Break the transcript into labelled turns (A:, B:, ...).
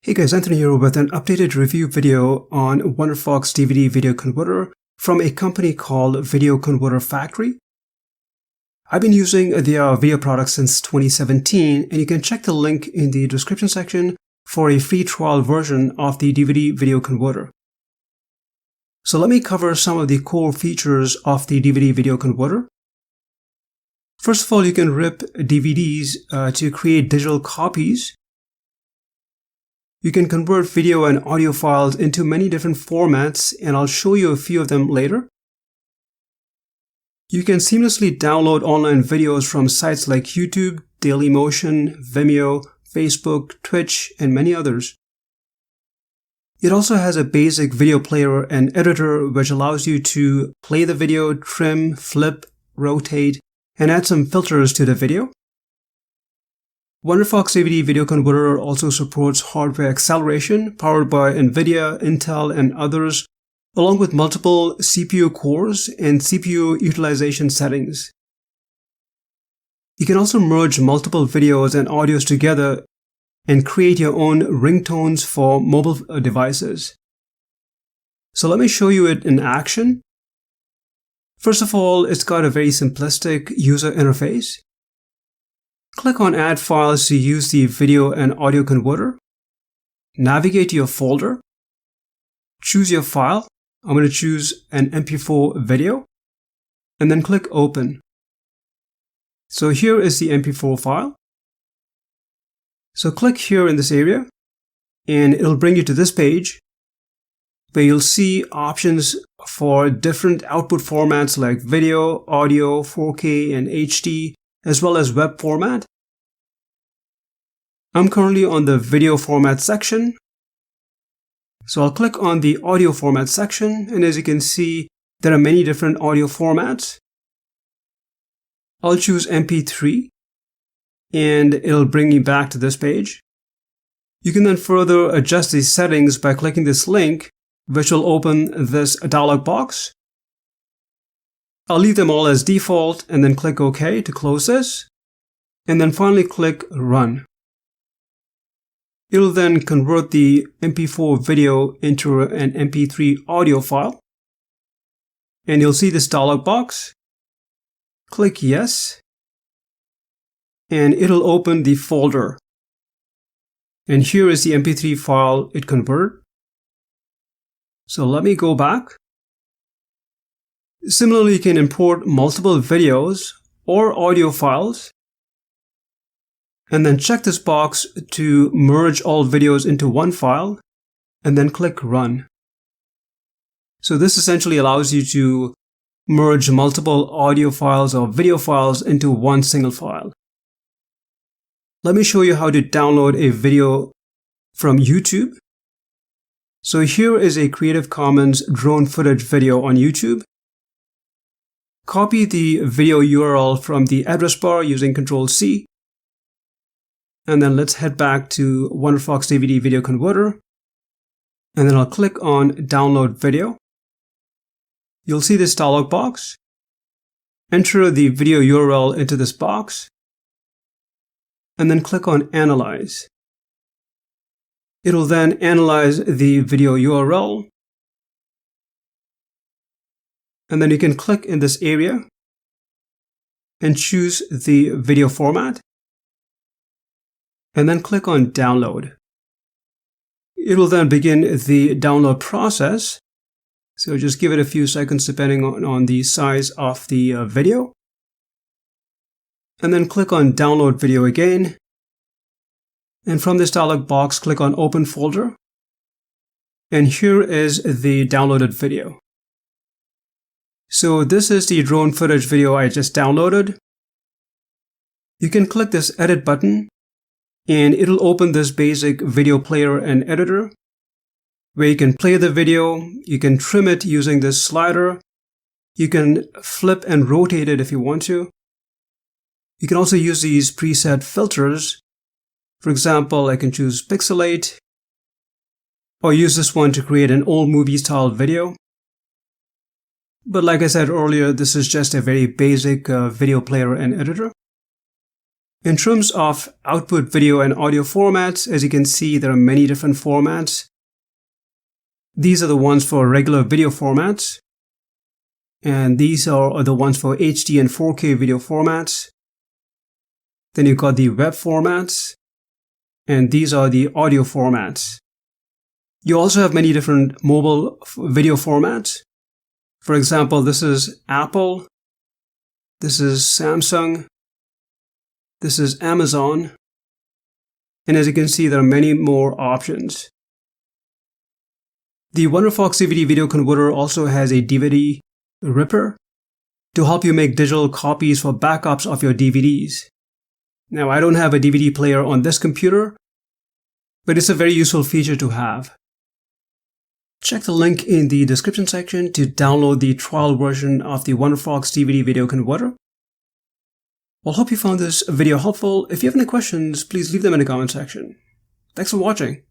A: Hey guys, Anthony here with an updated review video on Wonderfox DVD Video Converter from a company called Video Converter Factory. I've been using their video product since 2017, and you can check the link in the description section for a free trial version of the DVD Video Converter. So let me cover some of the core features of the DVD Video Converter. First of all, you can rip DVDs to create digital copies. You can convert video and audio files into many different formats, and I'll show you a few of them later. You can seamlessly download online videos from sites like YouTube, Dailymotion, Vimeo, Facebook, Twitch, and many others. It also has a basic video player and editor which allows you to play the video, trim, flip, rotate, and add some filters to the video. Wonderfox DVD Video Converter also supports hardware acceleration powered by NVIDIA, Intel, and others, along with multiple CPU cores and CPU utilization settings. You can also merge multiple videos and audios together and create your own ringtones for mobile devices. So let me show you it in action. First of all, it's got a very simplistic user interface. Click on Add Files to use the video and audio converter. Navigate to your folder. Choose your file. I'm going to choose an MP4 video. And then click Open. So here is the MP4 file. So click here in this area, and it'll bring you to this page where you'll see options for different output formats like video, audio, 4K, and HD, as well as web format. I'm currently on the video format section. So I'll click on the audio format section, and as you can see, there are many different audio formats. I'll choose MP3, and it'll bring me back to this page. You can then further adjust these settings by clicking this link, which will open this dialog box. I'll leave them all as default and then click OK to close this, and then finally click Run. It'll then convert the MP4 video into an MP3 audio file, and you'll see this dialog box. Click Yes, and it'll open the folder. And here is the MP3 file it converted. So let me go back. Similarly, you can import multiple videos or audio files, and then check this box to merge all videos into one file, and then click Run. So this essentially allows you to merge multiple audio files or video files into one single file. Let me show you how to download a video from YouTube. So here is a Creative Commons drone footage video on YouTube. Copy the video URL from the address bar using Ctrl-C. And then let's head back to Wonderfox DVD Video Converter. And then I'll click on Download Video. You'll see this dialog box. Enter the video URL into this box. And then click on Analyze. It'll then analyze the video URL. And then you can click in this area and choose the video format. And then click on Download. It will then begin the download process. So just give it a few seconds depending on the size of the video. And then click on Download Video again. And from this dialog box, click on Open Folder. And here is the downloaded video. So this is the drone footage video I just downloaded. You can click this Edit button, and it'll open this basic video player and editor, where you can play the video, you can trim it using this slider, you can flip and rotate it if you want to. You can also use these preset filters. For example, I can choose Pixilate, or use this one to create an old movie style video. But like I said earlier, this is just a very basic video player and editor. In terms of output video and audio formats, as you can see, there are many different formats. These are the ones for regular video formats. And these are the ones for HD and 4K video formats. Then you've got the web formats. And these are the audio formats. You also have many different mobile video formats. For example, this is Apple. This is Samsung. This is Amazon. And as you can see, there are many more options. The Wonderfox DVD Video Converter also has a DVD ripper to help you make digital copies for backups of your DVDs. Now, I don't have a DVD player on this computer, but it's a very useful feature to have. Check the link in the description section to download the trial version of the Wonderfox DVD Video Converter. Well, hope you found this video helpful. If you have any questions, please leave them in the comment section. Thanks for watching.